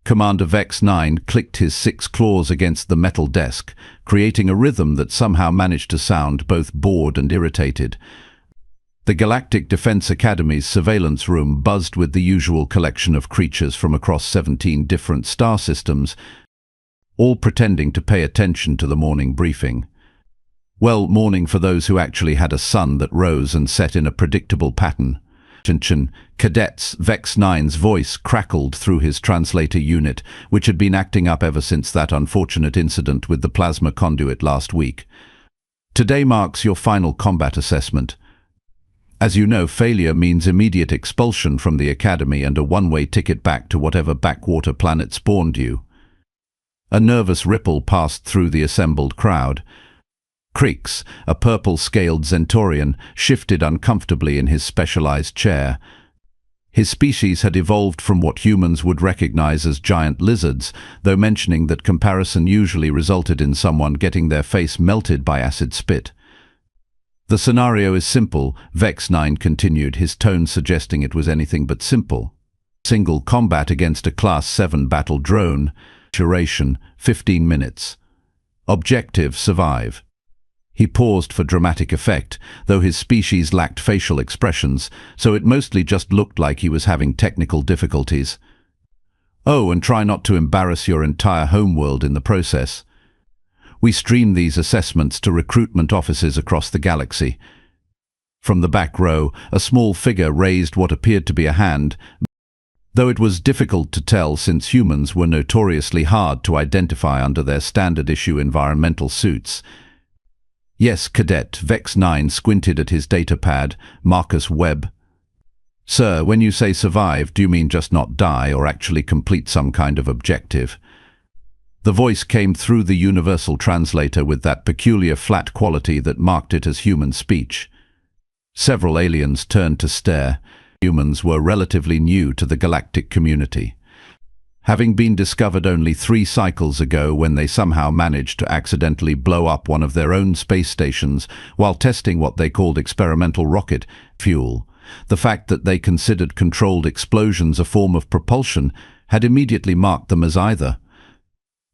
Commander Vex 9 clicked his 6 claws against the metal desk, creating a rhythm that somehow managed to sound both bored and irritated. The Galactic Defense Academy's surveillance room buzzed with the usual collection of creatures from across 17 different star systems, all pretending to pay attention to the morning briefing. Well, morning for those who actually had a sun that rose and set in a predictable pattern. Cadet's Vex 9's voice crackled through his translator unit, which had been acting up ever since that unfortunate incident with the plasma conduit last week. Today marks your final combat assessment. As you know, failure means immediate expulsion from the Academy and a one-way ticket back to whatever backwater planet spawned you. A nervous ripple passed through the assembled crowd. Krix, a purple-scaled Centaurian, shifted uncomfortably in his specialized chair. His species had evolved from what humans would recognize as giant lizards, though mentioning that comparison usually resulted in someone getting their face melted by acid spit. The scenario is simple, Vex 9 continued, his tone suggesting it was anything but simple. Single combat against a Class 7 battle drone. Duration, 15 minutes. Objective, survive. He paused for dramatic effect, though his species lacked facial expressions, so it mostly just looked like he was having technical difficulties. Oh, and try not to embarrass your entire homeworld in the process. We stream these assessments to recruitment offices across the galaxy. From the back row, a small figure raised what appeared to be a hand, though it was difficult to tell since humans were notoriously hard to identify under their standard-issue environmental suits. Yes, Cadet, Vex 9 squinted at his datapad, Marcus Webb. Sir, when you say survive, do you mean just not die or actually complete some kind of objective? The voice came through the universal translator with that peculiar flat quality that marked it as human speech. Several aliens turned to stare. Humans were relatively new to the galactic community, having been discovered only 3 cycles ago when they somehow managed to accidentally blow up one of their own space stations while testing what they called experimental rocket fuel. The fact that they considered controlled explosions a form of propulsion had immediately marked them as either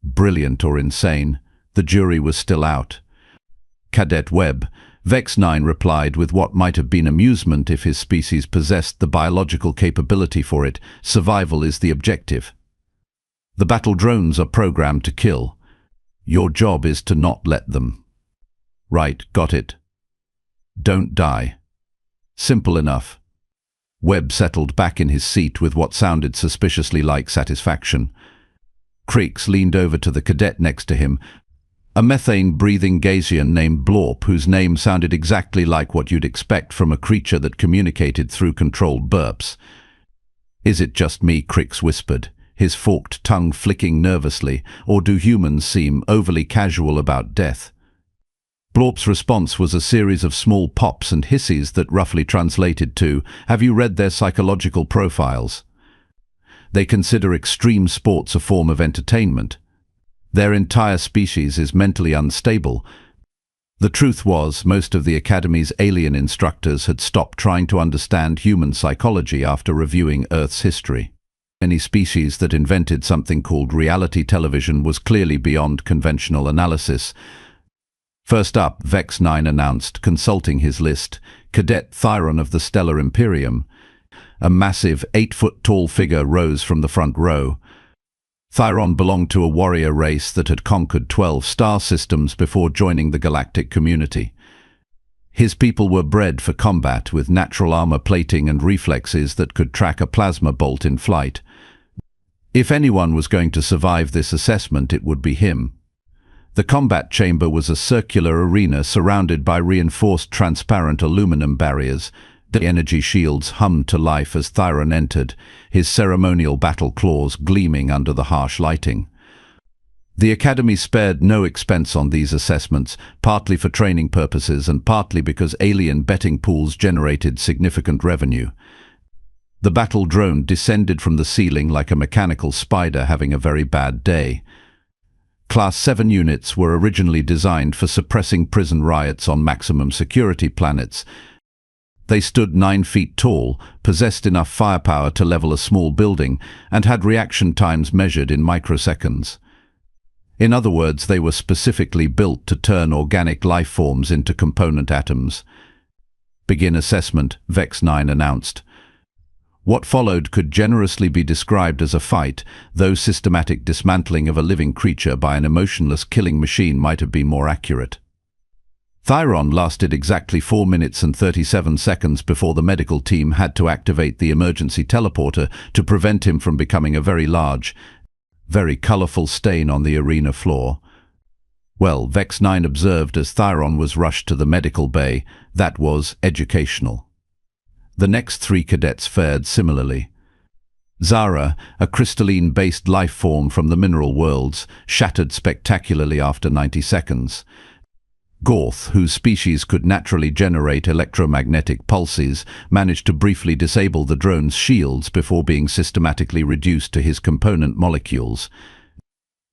brilliant or insane. The jury was still out. Cadet Webb, Vex 9 replied with what might have been amusement if his species possessed the biological capability for it. Survival is the objective. The battle drones are programmed to kill. Your job is to not let them. Right, got it. Don't die. Simple enough. Webb settled back in his seat with what sounded suspiciously like satisfaction. Krix leaned over to the cadet next to him, a methane-breathing Gazian named Blorp, whose name sounded exactly like what you'd expect from a creature that communicated through controlled burps. Is it just me? Krix whispered, his forked tongue flicking nervously, or do humans seem overly casual about death? Blorp's response was a series of small pops and hisses that roughly translated to, "Have you read their psychological profiles? They consider extreme sports a form of entertainment. Their entire species is mentally unstable." The truth was, most of the Academy's alien instructors had stopped trying to understand human psychology after reviewing Earth's history. Any species that invented something called reality television was clearly beyond conventional analysis. First up, Vex 9 announced, consulting his list, Cadet Thyron of the Stellar Imperium. A massive 8-foot-tall figure rose from the front row. Thyron belonged to a warrior race that had conquered 12 star systems before joining the galactic community. His people were bred for combat with natural armor plating and reflexes that could track a plasma bolt in flight. If anyone was going to survive this assessment, it would be him. The combat chamber was a circular arena surrounded by reinforced transparent aluminum barriers. The energy shields hummed to life as Thyron entered, his ceremonial battle claws gleaming under the harsh lighting. The Academy spared no expense on these assessments, partly for training purposes and partly because alien betting pools generated significant revenue. The battle drone descended from the ceiling like a mechanical spider having a very bad day. Class 7 units were originally designed for suppressing prison riots on maximum security planets. They stood 9 feet tall, possessed enough firepower to level a small building, and had reaction times measured in microseconds. In other words, they were specifically built to turn organic life forms into component atoms. "Begin assessment," Vex 9 announced. What followed could generously be described as a fight, though systematic dismantling of a living creature by an emotionless killing machine might have been more accurate. Thyron lasted exactly 4 minutes and 37 seconds before the medical team had to activate the emergency teleporter to prevent him from becoming a very large, very colorful stain on the arena floor. Well, Vex 9 observed as Thyron was rushed to the medical bay, that was educational. The next 3 cadets fared similarly. Zara, a crystalline-based life form from the mineral worlds, shattered spectacularly after 90 seconds. Gorth, whose species could naturally generate electromagnetic pulses, managed to briefly disable the drone's shields before being systematically reduced to his component molecules.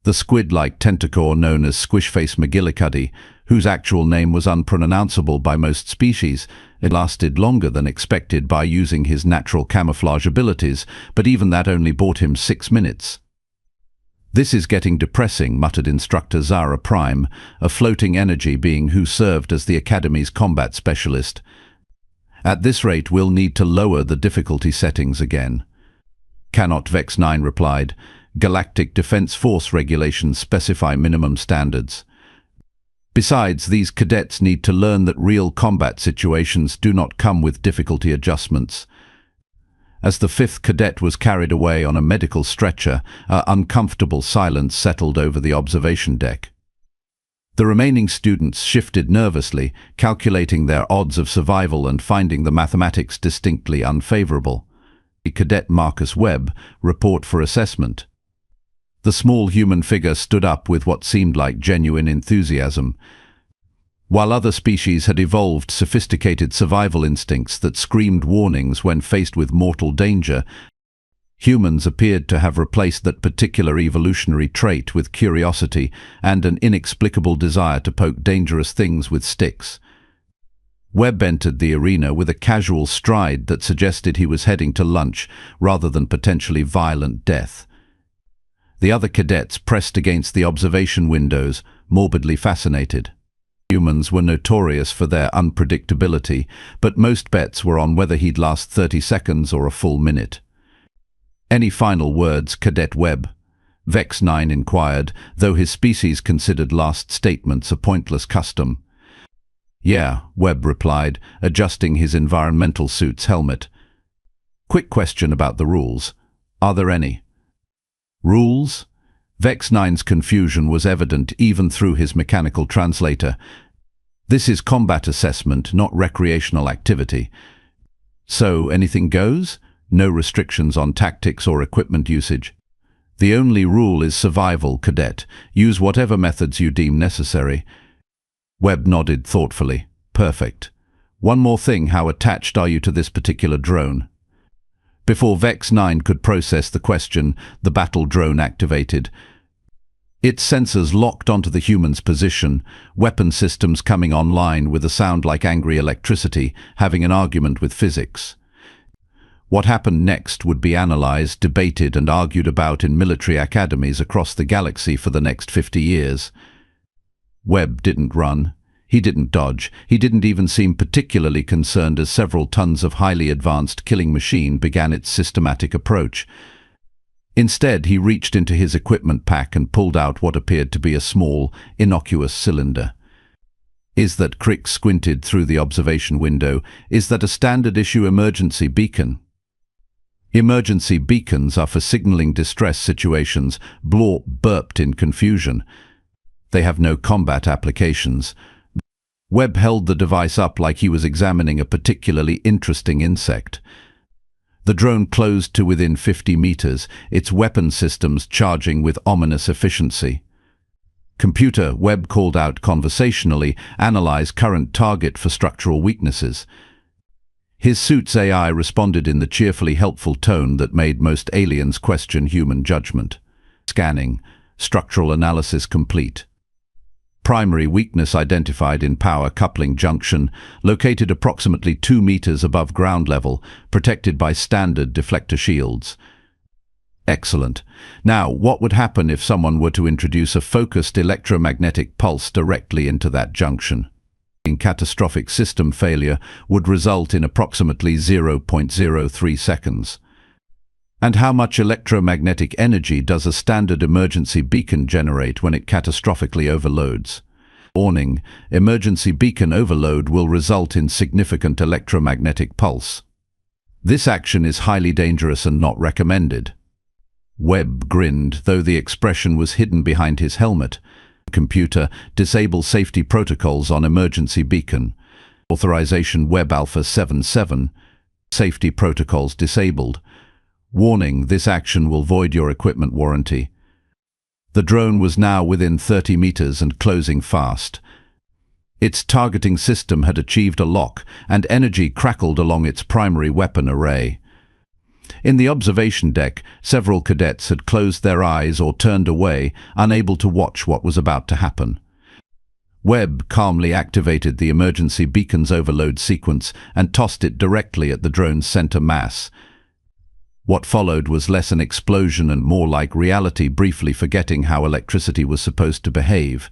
The squid-like tentacore known as Squishface McGillicuddy, whose actual name was unpronounceable by most species, it lasted longer than expected by using his natural camouflage abilities, but even that only bought him 6 minutes. "This is getting depressing," muttered Instructor Zara Prime, a floating energy being who served as the Academy's combat specialist. "At this rate, we'll need to lower the difficulty settings again." "Cannot," Vex 9 replied. "Galactic Defense Force regulations specify minimum standards. Besides, these cadets need to learn that real combat situations do not come with difficulty adjustments." As the 5th cadet was carried away on a medical stretcher, an uncomfortable silence settled over the observation deck. The remaining students shifted nervously, calculating their odds of survival and finding the mathematics distinctly unfavorable. Cadet Marcus Webb, report for assessment. The small human figure stood up with what seemed like genuine enthusiasm. While other species had evolved sophisticated survival instincts that screamed warnings when faced with mortal danger, humans appeared to have replaced that particular evolutionary trait with curiosity and an inexplicable desire to poke dangerous things with sticks. Webb entered the arena with a casual stride that suggested he was heading to lunch rather than potentially violent death. The other cadets pressed against the observation windows, morbidly fascinated. Humans were notorious for their unpredictability, but most bets were on whether he'd last 30 seconds or a full minute. "Any final words, Cadet Webb?" Vex 9 inquired, though his species considered last statements a pointless custom. "Yeah," Webb replied, adjusting his environmental suit's helmet. "Quick question about the rules. Are there any?" "Rules?" Vex 9's confusion was evident even through his mechanical translator. "This is combat assessment, not recreational activity." "So, anything goes? No restrictions on tactics or equipment usage?" "The only rule is survival, Cadet. Use whatever methods you deem necessary." Webb nodded thoughtfully. "Perfect. One more thing, how attached are you to this particular drone?" Before Vex 9 could process the question, the battle drone activated. Its sensors locked onto the human's position, weapon systems coming online with a sound like angry electricity, having an argument with physics. What happened next would be analyzed, debated and argued about in military academies across the galaxy for the next 50 years. Webb didn't run. He didn't dodge. He didn't even seem particularly concerned as several tons of highly advanced killing machine began its systematic approach. Instead, he reached into his equipment pack and pulled out what appeared to be a small, innocuous cylinder. "Is that," Crick squinted through the observation window, "is that a standard-issue emergency beacon?" "Emergency beacons are for signaling distress situations," Blorp burped in confusion. "They have no combat applications." Webb held the device up like he was examining a particularly interesting insect. The drone closed to within 50 meters, its weapon systems charging with ominous efficiency. "Computer," Webb called out conversationally, "analyze current target for structural weaknesses." His suit's AI responded in the cheerfully helpful tone that made most aliens question human judgment. "Scanning. Structural analysis complete." Primary weakness identified in power coupling junction, located approximately 2 meters above ground level, protected by standard deflector shields. Excellent. Now, what would happen if someone were to introduce a focused electromagnetic pulse directly into that junction? Catastrophic system failure would result in approximately 0.03 seconds. And how much electromagnetic energy does a standard emergency beacon generate when it catastrophically overloads? Warning: emergency beacon overload will result in significant electromagnetic pulse. This action is highly dangerous and not recommended. Webb grinned, though the expression was hidden behind his helmet. Computer, disable safety protocols on emergency beacon. Authorization Webb Alpha 77. Safety protocols disabled. Warning: this action will void your equipment warranty. The drone was now within 30 meters and closing fast. Its targeting system had achieved a lock, and energy crackled along its primary weapon array. In the observation deck, several cadets had closed their eyes or turned away, unable to watch what was about to happen. Webb calmly activated the emergency beacon's overload sequence and tossed it directly at the drone's center mass. What followed was less an explosion and more like reality briefly forgetting how electricity was supposed to behave.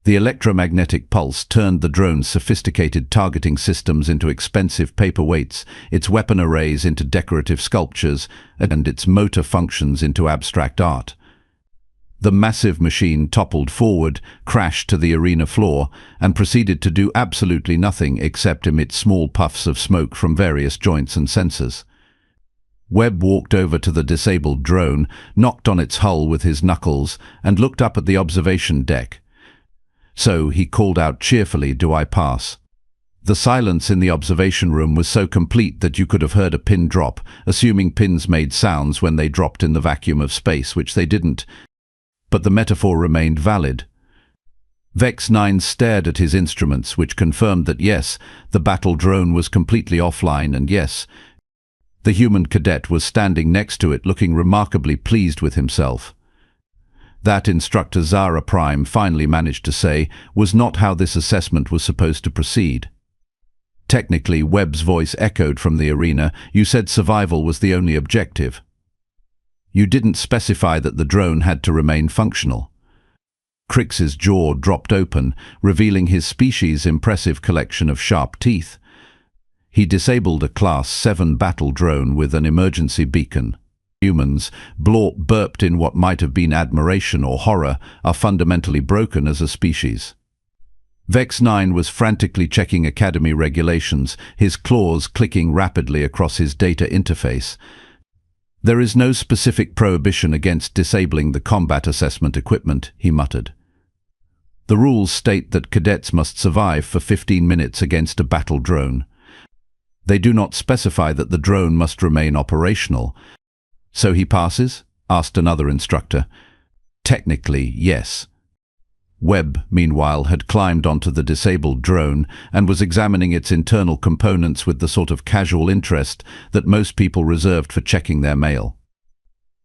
The electromagnetic pulse turned the drone's sophisticated targeting systems into expensive paperweights, its weapon arrays into decorative sculptures, and its motor functions into abstract art. The massive machine toppled forward, crashed to the arena floor, and proceeded to do absolutely nothing except emit small puffs of smoke from various joints and sensors. Webb walked over to the disabled drone, knocked on its hull with his knuckles, and looked up at the observation deck. So he called out cheerfully, "Do I pass?" The silence in the observation room was so complete that you could have heard a pin drop, assuming pins made sounds when they dropped in the vacuum of space, which they didn't. But the metaphor remained valid. Vex 9 stared at his instruments, which confirmed that yes, the battle drone was completely offline, and yes, the human cadet was standing next to it looking remarkably pleased with himself. That Instructor Zara Prime finally managed to say was not how this assessment was supposed to proceed. Technically, Webb's voice echoed from the arena. You said survival was the only objective. You didn't specify that the drone had to remain functional. Crix's jaw dropped open, revealing his species' impressive collection of sharp teeth. He disabled a Class 7 battle drone with an emergency beacon. Humans, Blorp burped in what might have been admiration or horror, are fundamentally broken as a species. Vex 9 was frantically checking Academy regulations, his claws clicking rapidly across his data interface. There is no specific prohibition against disabling the combat assessment equipment, he muttered. The rules state that cadets must survive for 15 minutes against a battle drone. They do not specify that the drone must remain operational. So he passes? Asked another instructor. Technically, yes. Webb, meanwhile, had climbed onto the disabled drone and was examining its internal components with the sort of casual interest that most people reserved for checking their mail.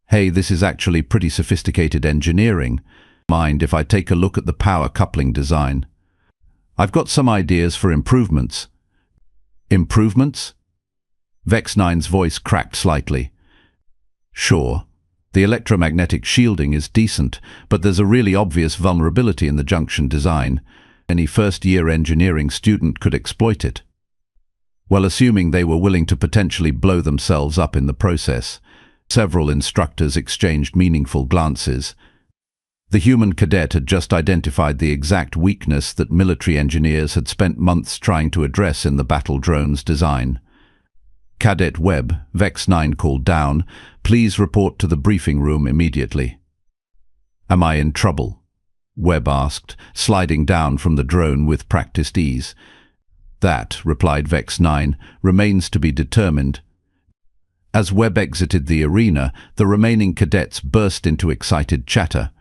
Hey, this is actually pretty sophisticated engineering. Mind if I take a look at the power coupling design? I've got some ideas for improvements. Improvements? Vex 9's voice cracked slightly. Sure, the electromagnetic shielding is decent, but there's a really obvious vulnerability in the junction design. Any first-year engineering student could exploit it. Well, assuming they were willing to potentially blow themselves up in the process. Several instructors exchanged meaningful glances. The human cadet had just identified the exact weakness that military engineers had spent months trying to address in the battle drone's design. Cadet Webb, Vex 9 called down, "Please report to the briefing room immediately." "Am I in trouble?" Webb asked, sliding down from the drone with practiced ease. "That," replied Vex 9, "remains to be determined." As Webb exited the arena, the remaining cadets burst into excited chatter.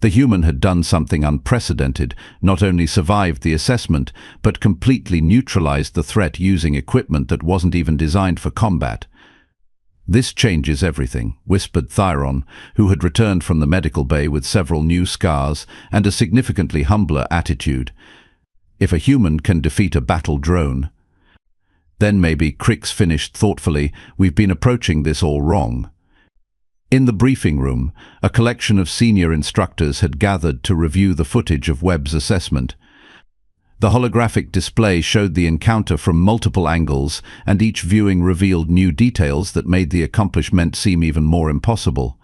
The human had done something unprecedented, not only survived the assessment, but completely neutralized the threat using equipment that wasn't even designed for combat. "This changes everything," whispered Thyron, who had returned from the medical bay with several new scars and a significantly humbler attitude. "If a human can defeat a battle drone..." "Then maybe," Crix finished thoughtfully, "we've been approaching this all wrong." In the briefing room, a collection of senior instructors had gathered to review the footage of Webb's assessment. The holographic display showed the encounter from multiple angles, and each viewing revealed new details that made the accomplishment seem even more impossible.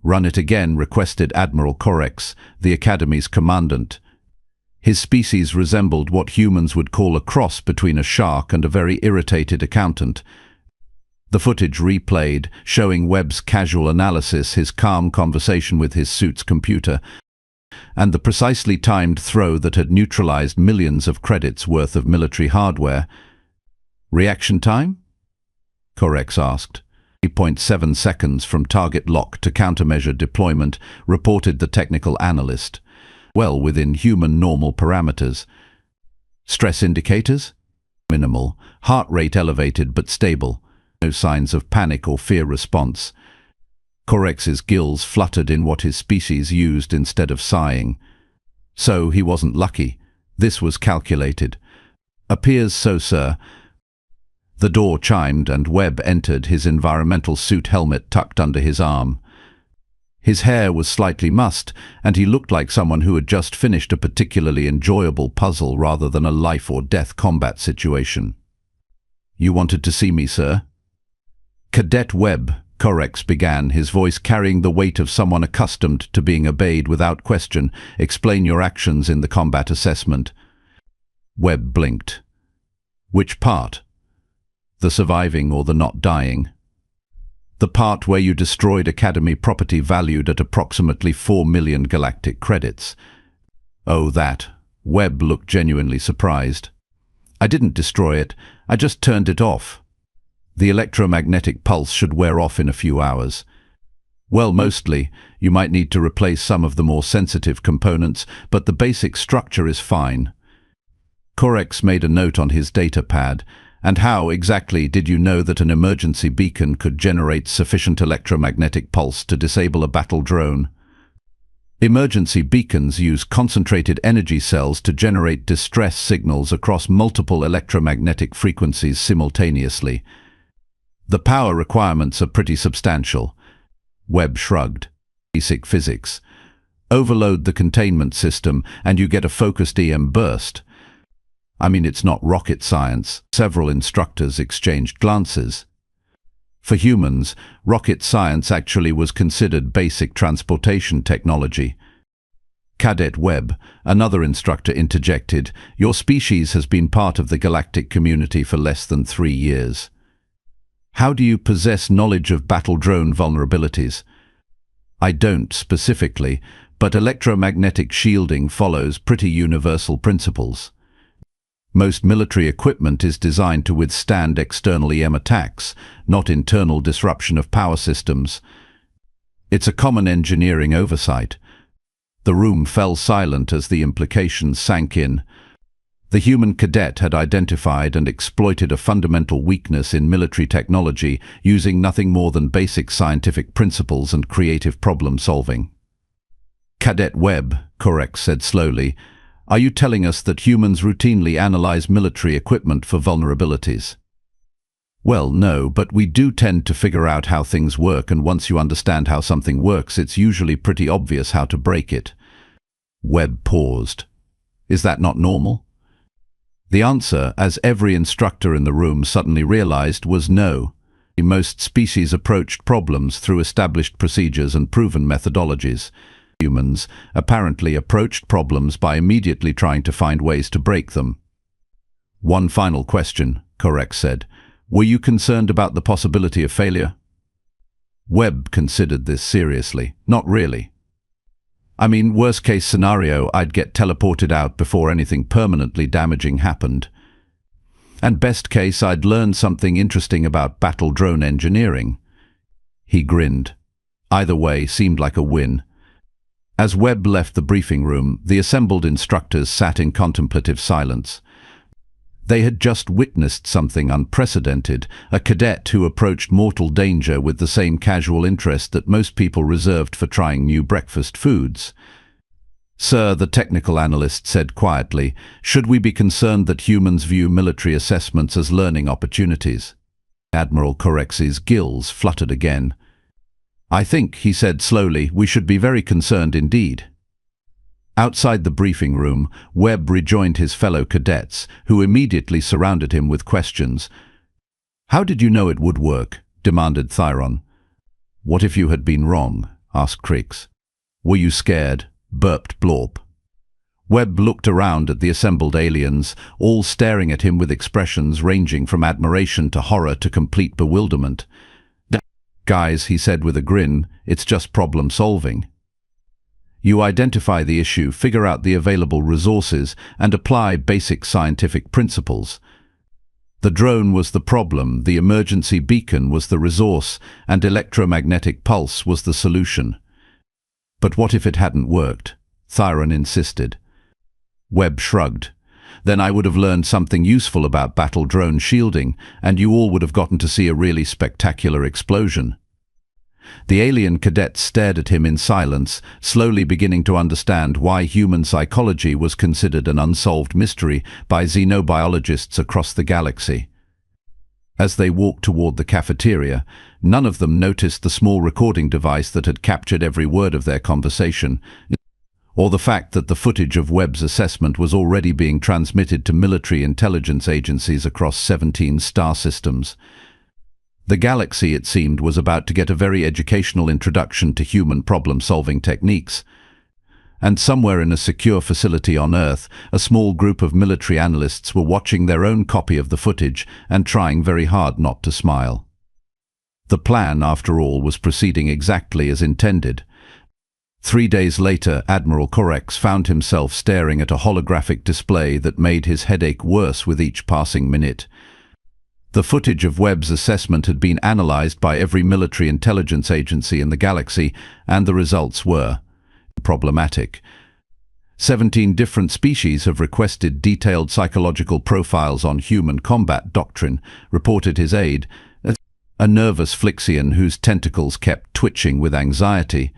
"Run it again," requested Admiral Corex, the Academy's commandant. His species resembled what humans would call a cross between a shark and a very irritated accountant. The footage replayed, showing Webb's casual analysis, his calm conversation with his suit's computer, and the precisely timed throw that had neutralized millions of credits worth of military hardware. "Reaction time?" Corex asked. 3.7 seconds from target lock to countermeasure deployment, reported the technical analyst. "Well within human normal parameters." "Stress indicators?" "Minimal. Heart rate elevated but stable. No signs of panic or fear response." Corex's gills fluttered in what his species used instead of sighing. "So he wasn't lucky. This was calculated." "Appears so, sir." The door chimed and Webb entered, his environmental suit helmet tucked under his arm. His hair was slightly mussed, and he looked like someone who had just finished a particularly enjoyable puzzle rather than a life-or-death combat situation. "You wanted to see me, sir?" "Cadet Webb," Corex began, his voice carrying the weight of someone accustomed to being obeyed without question. "Explain your actions in the combat assessment." Webb blinked. "Which part? The surviving or the not dying?" "The part where you destroyed Academy property valued at approximately 4 million galactic credits." "Oh, that." Webb looked genuinely surprised. "I didn't destroy it. I just turned it off. The electromagnetic pulse should wear off in a few hours." "Well, mostly. You might need to replace some of the more sensitive components, but the basic structure is fine." Corex made a note on his data pad. "And how, exactly, did you know that an emergency beacon could generate sufficient electromagnetic pulse to disable a battle drone?" "Emergency beacons use concentrated energy cells to generate distress signals across multiple electromagnetic frequencies simultaneously. The power requirements are pretty substantial." Webb shrugged. "Basic physics. Overload the containment system and you get a focused EM burst. I mean, it's not rocket science." Several instructors exchanged glances. For humans, rocket science actually was considered basic transportation technology. Cadet Webb, another instructor, interjected, "Your species has been part of the galactic community for less than 3 years. How do you possess knowledge of battle drone vulnerabilities?" "I don't specifically, but electromagnetic shielding follows pretty universal principles. Most military equipment is designed to withstand external EM attacks, not internal disruption of power systems. It's a common engineering oversight." The room fell silent as the implications sank in. The human cadet had identified and exploited a fundamental weakness in military technology using nothing more than basic scientific principles and creative problem-solving. "Cadet Webb," Corex said slowly, "are you telling us that humans routinely analyze military equipment for vulnerabilities?" "Well, no, but we do tend to figure out how things work, and once you understand how something works, it's usually pretty obvious how to break it." Webb paused. "Is that not normal?" The answer, as every instructor in the room suddenly realized, was no. Most species approached problems through established procedures and proven methodologies. Humans apparently approached problems by immediately trying to find ways to break them. "One final question," Corex said. "Were you concerned about the possibility of failure?" Webb considered this seriously. "Not really. I mean, worst case scenario, I'd get teleported out before anything permanently damaging happened. And best case, I'd learn something interesting about battle drone engineering." He grinned. Either way seemed like a win. As Webb left the briefing room, the assembled instructors sat in contemplative silence. They had just witnessed something unprecedented, a cadet who approached mortal danger with the same casual interest that most people reserved for trying new breakfast foods. "Sir," the technical analyst said quietly, "should we be concerned that humans view military assessments as learning opportunities?" Admiral Corex's gills fluttered again. "I think," he said slowly, "we should be very concerned indeed." Outside the briefing room, Webb rejoined his fellow cadets, who immediately surrounded him with questions. "How did you know it would work?" demanded Thyron. "What if you had been wrong?" asked Crix. "Were you scared?" burped Blorp. Webb looked around at the assembled aliens, all staring at him with expressions ranging from admiration to horror to complete bewilderment. "Guys," he said with a grin, "it's just problem solving. You identify the issue, figure out the available resources, and apply basic scientific principles. The drone was the problem, the emergency beacon was the resource, and electromagnetic pulse was the solution." "But what if it hadn't worked?" Thyron insisted. Webb shrugged. "Then I would have learned something useful about battle drone shielding, and you all would have gotten to see a really spectacular explosion." The alien cadet stared at him in silence, slowly beginning to understand why human psychology was considered an unsolved mystery by xenobiologists across the galaxy. As they walked toward the cafeteria, none of them noticed the small recording device that had captured every word of their conversation, or the fact that the footage of Webb's assessment was already being transmitted to military intelligence agencies across 17 star systems. The galaxy, it seemed, was about to get a very educational introduction to human problem-solving techniques. And somewhere in a secure facility on Earth, a small group of military analysts were watching their own copy of the footage and trying very hard not to smile. The plan, after all, was proceeding exactly as intended. 3 days later, Admiral Corex found himself staring at a holographic display that made his headache worse with each passing minute. The footage of Webb's assessment had been analyzed by every military intelligence agency in the galaxy, and the results were problematic. 17 different species have requested detailed psychological profiles on human combat doctrine, reported his aide, a nervous Flixian whose tentacles kept twitching with anxiety.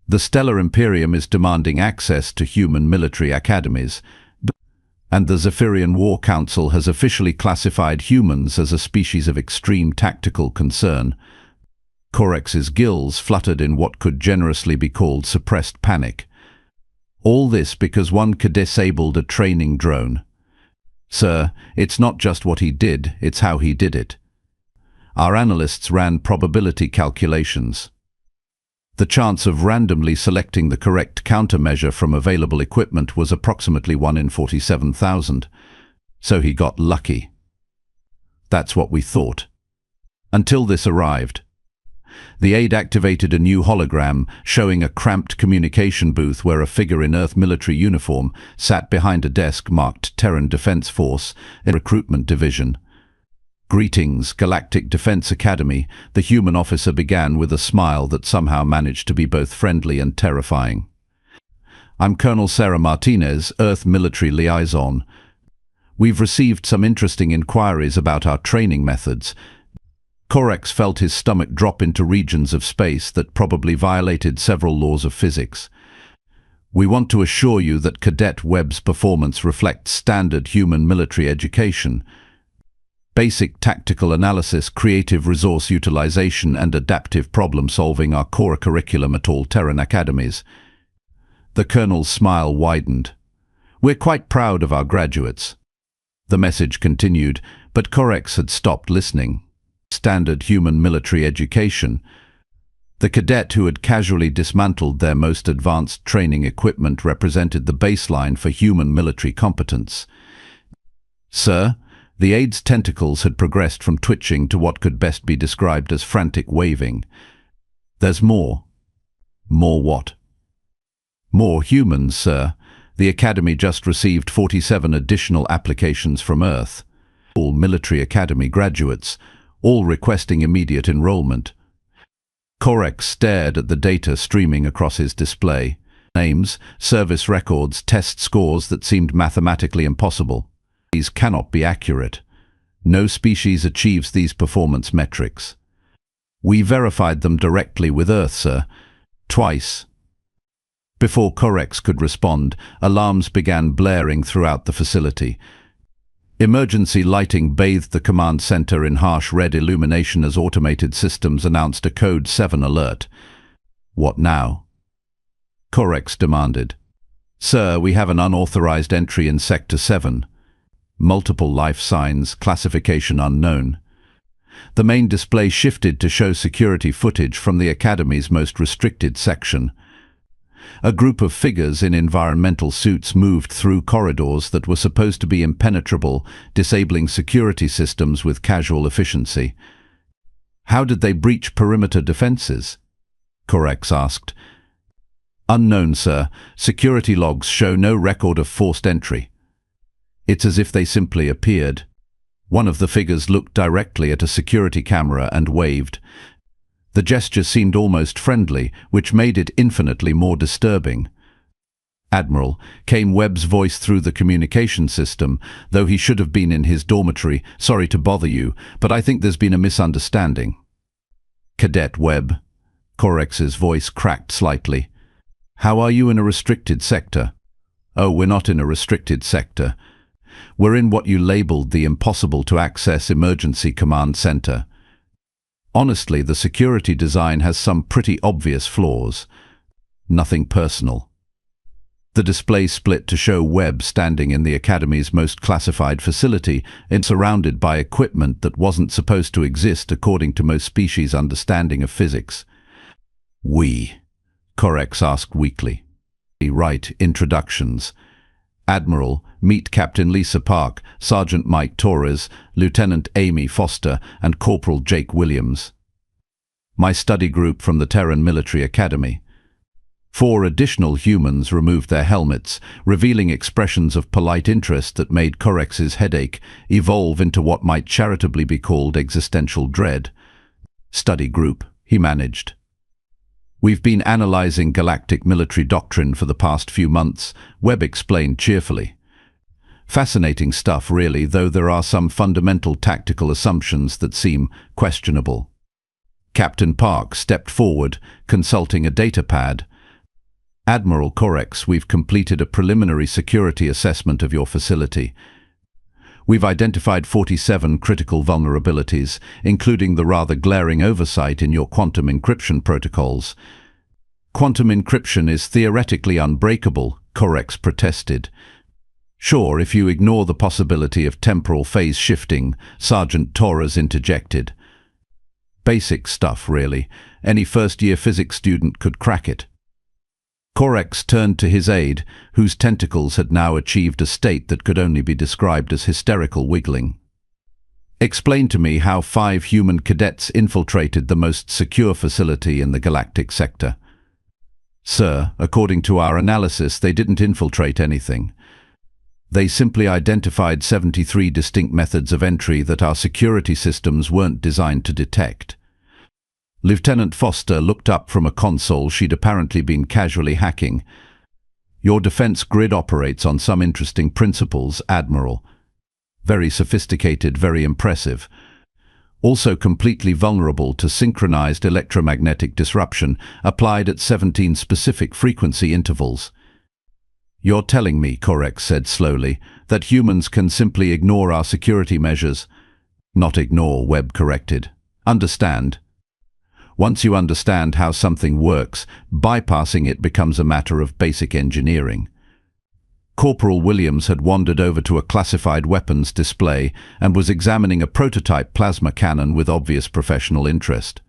The Stellar Imperium is demanding access to human military academies, and the Zephyrian War Council has officially classified humans as a species of extreme tactical concern. Corex's gills fluttered in what could generously be called suppressed panic. All this because one could disable a training drone. "Sir, it's not just what he did, it's how he did it. Our analysts ran probability calculations. The chance of randomly selecting the correct countermeasure from available equipment was approximately 1 in 47,000. So he got lucky. That's what we thought. Until this arrived. The aide activated a new hologram showing a cramped communication booth where a figure in Earth military uniform sat behind a desk marked Terran Defense Force, Recruitment Division. "Greetings, Galactic Defense Academy," the human officer began with a smile that somehow managed to be both friendly and terrifying. "I'm Colonel Sarah Martinez, Earth Military Liaison. We've received some interesting inquiries about our training methods." Corex felt his stomach drop into regions of space that probably violated several laws of physics. "We want to assure you that Cadet Webb's performance reflects standard human military education. Basic tactical analysis, creative resource utilization, and adaptive problem-solving are core curriculum at all Terran academies." The colonel's smile widened. "We're quite proud of our graduates." The message continued, but Corex had stopped listening. Standard human military education. The cadet who had casually dismantled their most advanced training equipment represented the baseline for human military competence. "Sir," the aide's tentacles had progressed from twitching to what could best be described as frantic waving. "There's more." "More what?" "More humans, sir. The Academy just received 47 additional applications from Earth. All military academy graduates, all requesting immediate enrollment." Corex stared at the data streaming across his display. Names, service records, test scores that seemed mathematically impossible. These cannot be accurate. No species achieves these performance metrics. We verified them directly with Earth, sir. Twice. Before Corex could respond, alarms began blaring throughout the facility. Emergency lighting bathed the command center in harsh red illumination as automated systems announced a Code 7 alert. What now? Corex demanded. Sir, we have an unauthorized entry in Sector 7. Multiple life signs, classification unknown. The main display shifted to show security footage from the Academy's most restricted section. A group of figures in environmental suits moved through corridors that were supposed to be impenetrable, disabling security systems with casual efficiency. How did they breach perimeter defenses? Corex asked. Unknown, sir. Security logs show no record of forced entry. It's as if they simply appeared. One of the figures looked directly at a security camera and waved. The gesture seemed almost friendly, which made it infinitely more disturbing. Admiral, came Webb's voice through the communication system, though he should have been in his dormitory. Sorry to bother you, but I think there's been a misunderstanding. Cadet Webb. Corex's voice cracked slightly. How are you in a restricted sector? Oh, we're not in a restricted sector. We're in what you labeled the impossible-to-access emergency command center. Honestly, the security design has some pretty obvious flaws. Nothing personal. The display split to show Webb standing in the Academy's most classified facility and surrounded by equipment that wasn't supposed to exist according to most species' understanding of physics. We? Corex asked weakly. Right, introductions. Admiral, meet Captain Lisa Park, Sergeant Mike Torres, Lieutenant Amy Foster, and Corporal Jake Williams. My study group from the Terran Military Academy. 4 additional humans removed their helmets, revealing expressions of polite interest that made Corex's headache evolve into what might charitably be called existential dread. Study group, he managed. We've been analyzing galactic military doctrine for the past few months, Webb explained cheerfully. Fascinating stuff, really, though there are some fundamental tactical assumptions that seem questionable. Captain Park stepped forward, consulting a data pad. Admiral Corex, we've completed a preliminary security assessment of your facility. We've identified 47 critical vulnerabilities, including the rather glaring oversight in your quantum encryption protocols. Quantum encryption is theoretically unbreakable, Corex protested. Sure, if you ignore the possibility of temporal phase shifting, Sergeant Torres interjected. Basic stuff, really. Any first-year physics student could crack it. Corex turned to his aide, whose tentacles had now achieved a state that could only be described as hysterical wiggling. Explain to me how 5 human cadets infiltrated the most secure facility in the galactic sector. Sir, according to our analysis, they didn't infiltrate anything. They simply identified 73 distinct methods of entry that our security systems weren't designed to detect. Lieutenant Foster looked up from a console she'd apparently been casually hacking. Your defense grid operates on some interesting principles, Admiral. Very sophisticated, very impressive. Also completely vulnerable to synchronized electromagnetic disruption applied at 17 specific frequency intervals. You're telling me, Corex said slowly, that humans can simply ignore our security measures? Not ignore, Webb corrected. Understand. Once you understand how something works, bypassing it becomes a matter of basic engineering. Corporal Williams had wandered over to a classified weapons display and was examining a prototype plasma cannon with obvious professional interest.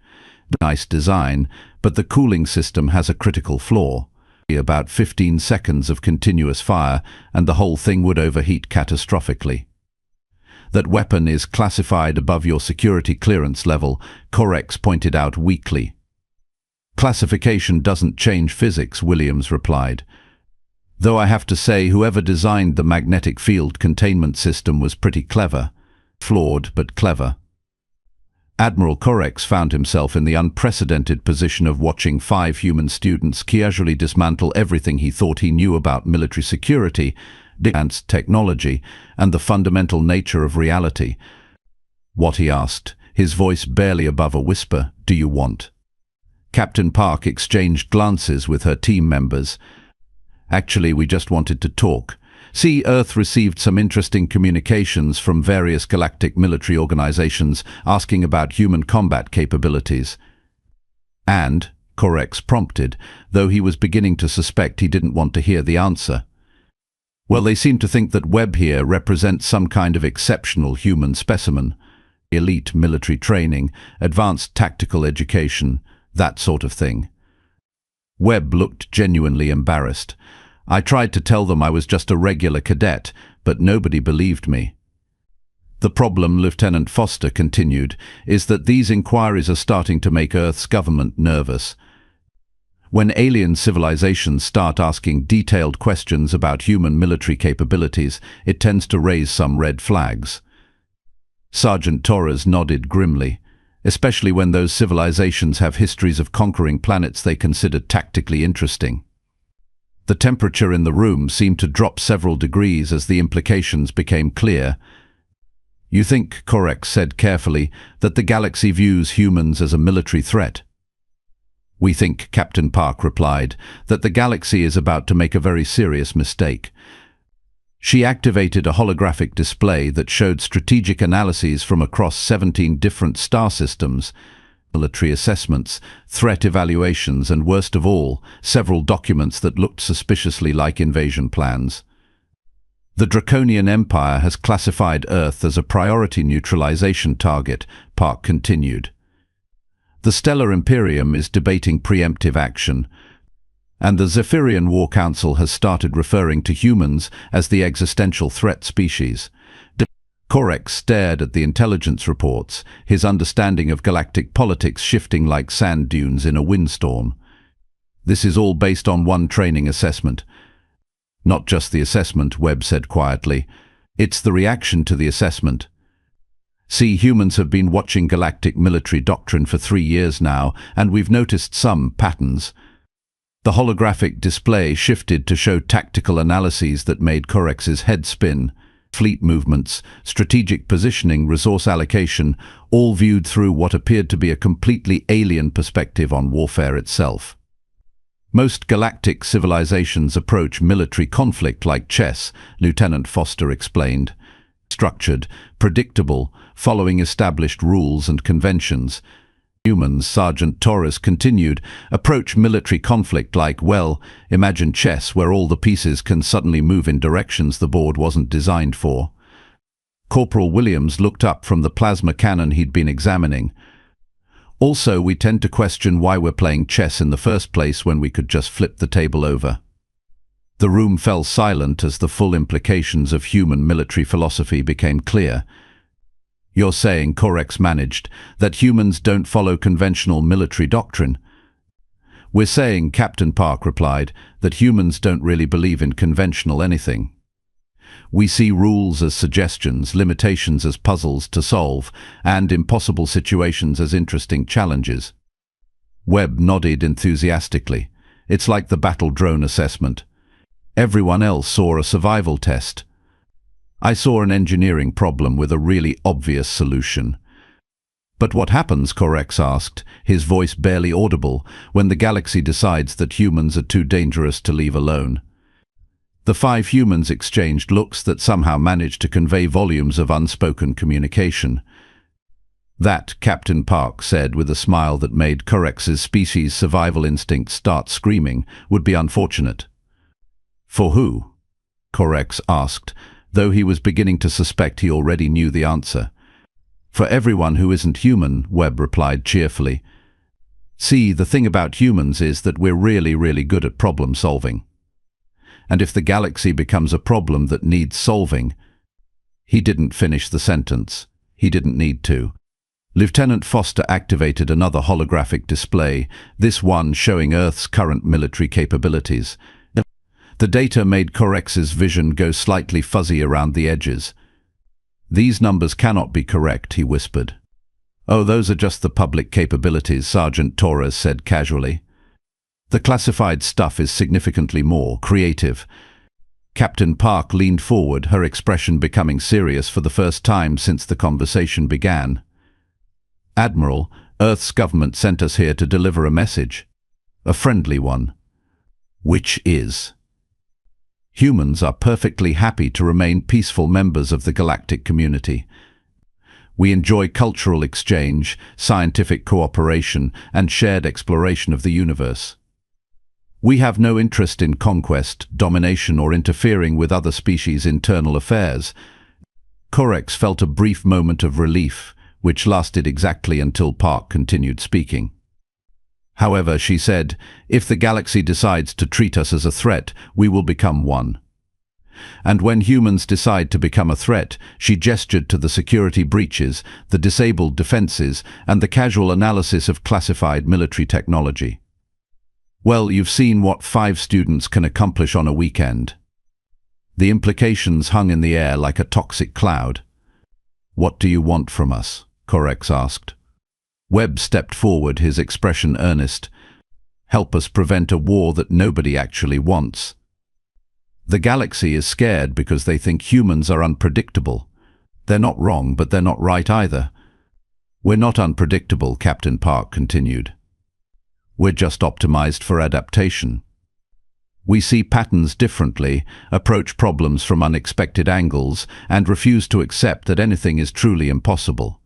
Nice design, but the cooling system has a critical flaw. About 15 seconds of continuous fire, and the whole thing would overheat catastrophically. That weapon is classified above your security clearance level, Corex pointed out weakly. Classification doesn't change physics, Williams replied. Though I have to say whoever designed the magnetic field containment system was pretty clever. Flawed, but clever. Admiral Corex found himself in the unprecedented position of watching 5 human students casually dismantle everything he thought he knew about military security advanced technology, and the fundamental nature of reality. What, he asked, his voice barely above a whisper, do you want? Captain Park exchanged glances with her team members. Actually, we just wanted to talk. See, Earth received some interesting communications from various galactic military organizations asking about human combat capabilities. And, Corex prompted, though he was beginning to suspect he didn't want to hear the answer. Well, they seem to think that Webb here represents some kind of exceptional human specimen. Elite military training, advanced tactical education, that sort of thing. Webb looked genuinely embarrassed. I tried to tell them I was just a regular cadet, but nobody believed me. The problem, Lieutenant Foster continued, is that these inquiries are starting to make Earth's government nervous. When alien civilizations start asking detailed questions about human military capabilities, it tends to raise some red flags. Sergeant Torres nodded grimly, especially when those civilizations have histories of conquering planets they consider tactically interesting. The temperature in the room seemed to drop several degrees as the implications became clear. You think, Corex said carefully, that the galaxy views humans as a military threat? We think, Captain Park replied, that the galaxy is about to make a very serious mistake. She activated a holographic display that showed strategic analyses from across 17 different star systems, military assessments, threat evaluations, and worst of all, several documents that looked suspiciously like invasion plans. The Draconian Empire has classified Earth as a priority neutralization target, Park continued. The Stellar Imperium is debating preemptive action, and the Zephyrian War Council has started referring to humans as the existential threat species. Corex stared at the intelligence reports, his understanding of galactic politics shifting like sand dunes in a windstorm. This is all based on one training assessment. Not just the assessment, Webb said quietly. It's the reaction to the assessment. See, humans have been watching galactic military doctrine for 3 years now, and we've noticed some patterns. The holographic display shifted to show tactical analyses that made Corex's head spin. Fleet movements, strategic positioning, resource allocation, all viewed through what appeared to be a completely alien perspective on warfare itself. Most galactic civilizations approach military conflict like chess, Lieutenant Foster explained. Structured, predictable, following established rules and conventions. Humans, Sergeant Torres continued, approach military conflict like, well, imagine chess where all the pieces can suddenly move in directions the board wasn't designed for. Corporal Williams looked up from the plasma cannon he'd been examining. Also, we tend to question why we're playing chess in the first place when we could just flip the table over. The room fell silent as the full implications of human military philosophy became clear. You're saying, Corex managed, that humans don't follow conventional military doctrine? We're saying, Captain Park replied, that humans don't really believe in conventional anything. We see rules as suggestions, limitations as puzzles to solve, and impossible situations as interesting challenges. Webb nodded enthusiastically. It's like the battle drone assessment. Everyone else saw a survival test. I saw an engineering problem with a really obvious solution. But what happens, Corex asked, his voice barely audible, when the galaxy decides that humans are too dangerous to leave alone? The 5 humans exchanged looks that somehow managed to convey volumes of unspoken communication. That, Captain Park said with a smile that made Corex's species' survival instinct start screaming, would be unfortunate. For who? Corex asked, though he was beginning to suspect he already knew the answer. For everyone who isn't human, Webb replied cheerfully. See, the thing about humans is that we're really, really good at problem solving. And if the galaxy becomes a problem that needs solving... He didn't finish the sentence. He didn't need to. Lieutenant Foster activated another holographic display, this one showing Earth's current military capabilities. The data made Corex's vision go slightly fuzzy around the edges. These numbers cannot be correct, he whispered. Oh, those are just the public capabilities, Sergeant Torres said casually. The classified stuff is significantly more creative. Captain Park leaned forward, her expression becoming serious for the first time since the conversation began. "Admiral, Earth's government sent us here to deliver a message. A friendly one." "Which is?" "Humans are perfectly happy to remain peaceful members of the galactic community. We enjoy cultural exchange, scientific cooperation, and shared exploration of the universe. We have no interest in conquest, domination, or interfering with other species' internal affairs." Corex felt a brief moment of relief, which lasted exactly until Park continued speaking. "However," she said, "if the galaxy decides to treat us as a threat, we will become one. And when humans decide to become a threat," she gestured to the security breaches, the disabled defenses, and the casual analysis of classified military technology. "Well, you've seen what 5 students can accomplish on a weekend." The implications hung in the air like a toxic cloud. "What do you want from us?" Corex asked. Webb stepped forward, his expression earnest. "Help us prevent a war that nobody actually wants. The galaxy is scared because they think humans are unpredictable. They're not wrong, but they're not right either." "We're not unpredictable," Captain Park continued. "We're just optimized for adaptation. We see patterns differently, approach problems from unexpected angles, and refuse to accept that anything is truly impossible.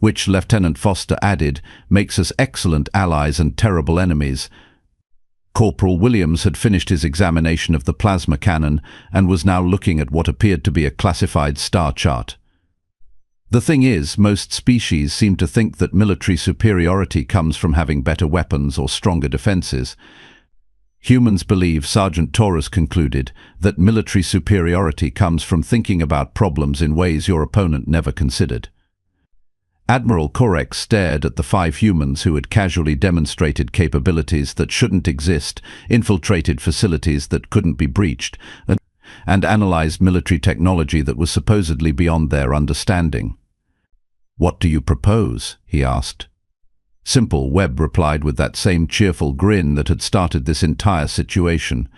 Which," Lieutenant Foster added, "makes us excellent allies and terrible enemies." Corporal Williams had finished his examination of the plasma cannon and was now looking at what appeared to be a classified star chart. "The thing is, most species seem to think that military superiority comes from having better weapons or stronger defenses. Humans believe," Sergeant Taurus concluded, "that military superiority comes from thinking about problems in ways your opponent never considered." Admiral Corex stared at the 5 humans who had casually demonstrated capabilities that shouldn't exist, infiltrated facilities that couldn't be breached, and analyzed military technology that was supposedly beyond their understanding. "What do you propose?" he asked. "Simple," Webb replied with that same cheerful grin that had started this entire situation.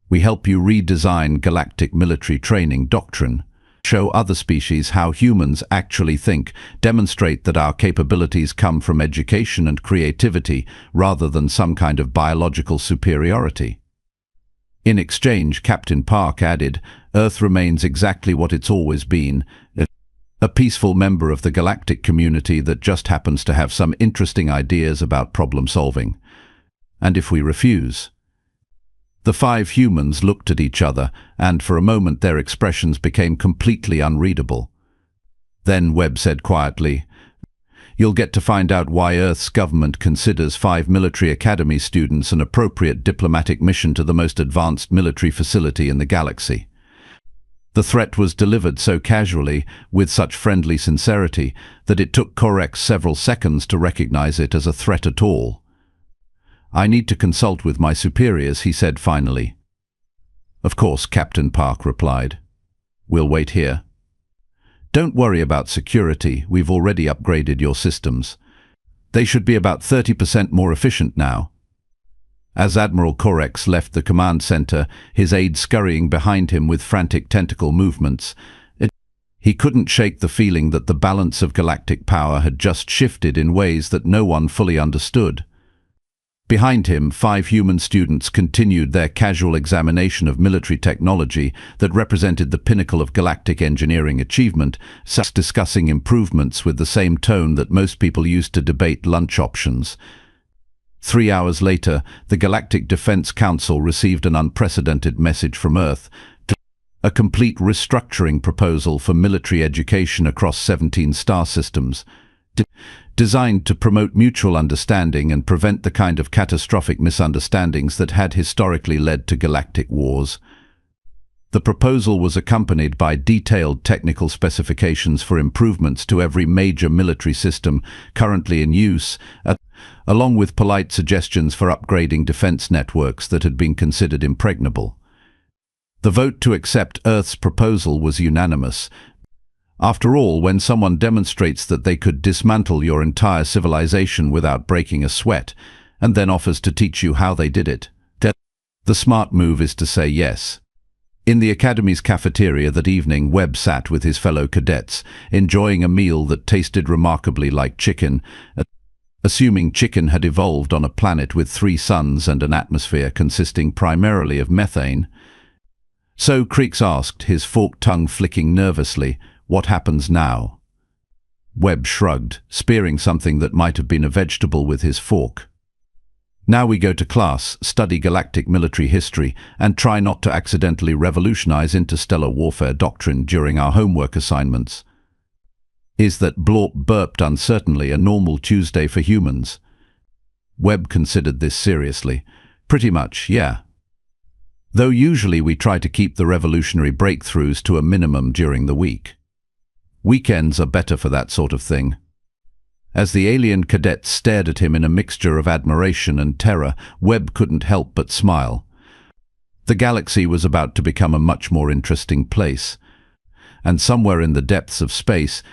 "We help you redesign galactic military training doctrine, show other species how humans actually think, demonstrate that our capabilities come from education and creativity rather than some kind of biological superiority." In exchange, Captain Park added, "Earth remains exactly what it's always been, a peaceful member of the galactic community that just happens to have some interesting ideas about problem solving. And if we refuse?" The 5 humans looked at each other, and for a moment their expressions became completely unreadable. Then Webb said quietly, "You'll get to find out why Earth's government considers 5 military academy students an appropriate diplomatic mission to the most advanced military facility in the galaxy." The threat was delivered so casually, with such friendly sincerity, that it took Corex several seconds to recognize it as a threat at all. "I need to consult with my superiors," he said finally. "Of course," Captain Park replied. "We'll wait here." "Don't worry about security, we've already upgraded your systems. They should be about 30% more efficient now." As Admiral Corex left the command center, his aide scurrying behind him with frantic tentacle movements, he couldn't shake the feeling that the balance of galactic power had just shifted in ways that no one fully understood. Behind him, 5 human students continued their casual examination of military technology that represented the pinnacle of galactic engineering achievement, discussing improvements with the same tone that most people used to debate lunch options. 3 hours later, the Galactic Defense Council received an unprecedented message from Earth, a complete restructuring proposal for military education across 17 star systems, designed to promote mutual understanding and prevent the kind of catastrophic misunderstandings that had historically led to galactic wars. The proposal was accompanied by detailed technical specifications for improvements to every major military system currently in use, along with polite suggestions for upgrading defense networks that had been considered impregnable. The vote to accept Earth's proposal was unanimous. After all, when someone demonstrates that they could dismantle your entire civilization without breaking a sweat, and then offers to teach you how they did it, The smart move is to say yes. In the Academy's cafeteria that evening, Webb sat with his fellow cadets, enjoying a meal that tasted remarkably like chicken, assuming chicken had evolved on a planet with 3 suns and an atmosphere consisting primarily of methane. So Creeks asked, his forked tongue flicking nervously, "What happens now?" Webb shrugged, spearing something that might have been a vegetable with his fork. "Now we go to class, study galactic military history, and try not to accidentally revolutionize interstellar warfare doctrine during our homework assignments." Is that Blorp burped uncertainly a normal Tuesday for humans? Webb considered this seriously. Pretty much, yeah. Though usually we try to keep the revolutionary breakthroughs to a minimum during the week. Weekends are better for that sort of thing. As the alien cadet stared at him in a mixture of admiration and terror, Webb couldn't help but smile. The galaxy was about to become a much more interesting place. And somewhere in the depths of space,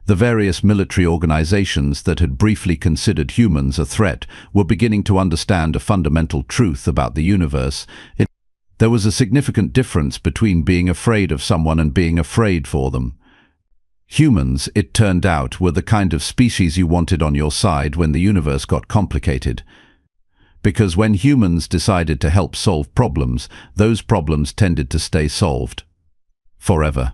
the various military organizations that had briefly considered humans a threat were beginning to understand a fundamental truth about the universe. There was a significant difference between being afraid of someone and being afraid for them. Humans, it turned out, were the kind of species you wanted on your side when the universe got complicated. Because when humans decided to help solve problems, those problems tended to stay solved. Forever.